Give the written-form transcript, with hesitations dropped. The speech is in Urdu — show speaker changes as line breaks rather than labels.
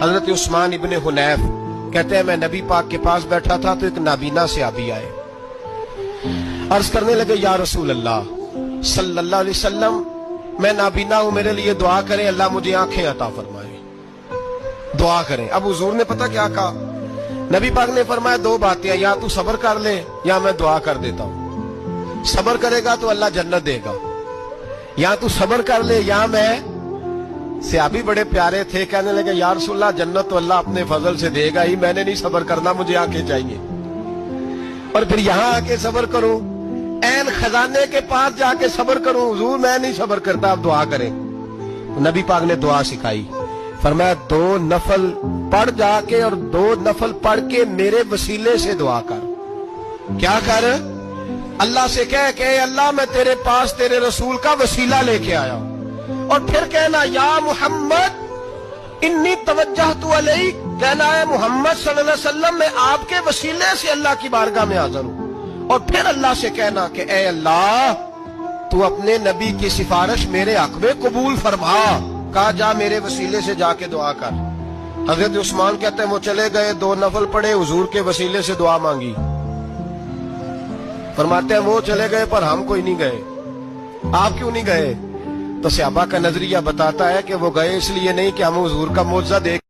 حضرت عثمان ابن حنیف کہتے ہیں میں نبی پاک کے پاس بیٹھا تھا تو ایک نابینا صحابی آئے، عرض کرنے لگے یا رسول اللہ صلی اللہ علیہ وسلم میں نابینا ہوں، میرے لیے دعا کریں، اللہ مجھے آنکھیں عطا فرمائے، دعا کریں۔ اب حضور نے پتہ کیا کہا؟ نبی پاک نے فرمایا دو باتیں ہیں، یا تو صبر کر لے یا میں دعا کر دیتا ہوں۔ صبر کرے گا تو اللہ جنت دے گا، یا تو صبر کر لے یا میں۔ صحابی بڑے پیارے تھے، کہنے لگے یا رسول اللہ جنت تو اللہ اپنے فضل سے دے گا ہی، میں نے نہیں صبر کرنا، مجھے آنکھیں چاہیے، اور پھر یہاں آ کے صبر کروں، این خزانے کے پاس جا کے صبر کروں؟ حضور میں نہیں صبر کرتا، آپ دعا کریں۔ نبی پاک نے دعا سکھائی، فرمایا دو نفل پڑھ جا کے اور دو نفل پڑھ کے میرے وسیلے سے دعا کر۔ کیا کر؟ اللہ سے کہہ کہ اے اللہ میں تیرے پاس تیرے رسول کا وسیلہ لے کے آیا ہوں، اور پھر کہنا یا محمد انی توجہت علیک، کہنا ہے محمد صلی اللہ علیہ وسلم میں آپ کے وسیلے سے اللہ کی بارگاہ میں حاضر ہوں، اور پھر اللہ سے کہنا کہ اے اللہ تو اپنے نبی کی سفارش میرے حق میں قبول فرما، کہا جا میرے وسیلے سے جا کے دعا کر۔ حضرت عثمان کہتے ہیں وہ چلے گئے، دو نفل پڑھے، حضور کے وسیلے سے دعا مانگی۔ فرماتے ہیں وہ چلے گئے پر ہم کوئی نہیں گئے۔ آپ کیوں نہیں گئے؟ تو صحابہ کا نظریہ بتاتا ہے کہ وہ گئے اس لیے نہیں کہ ہم حضور کا معجزہ دیکھ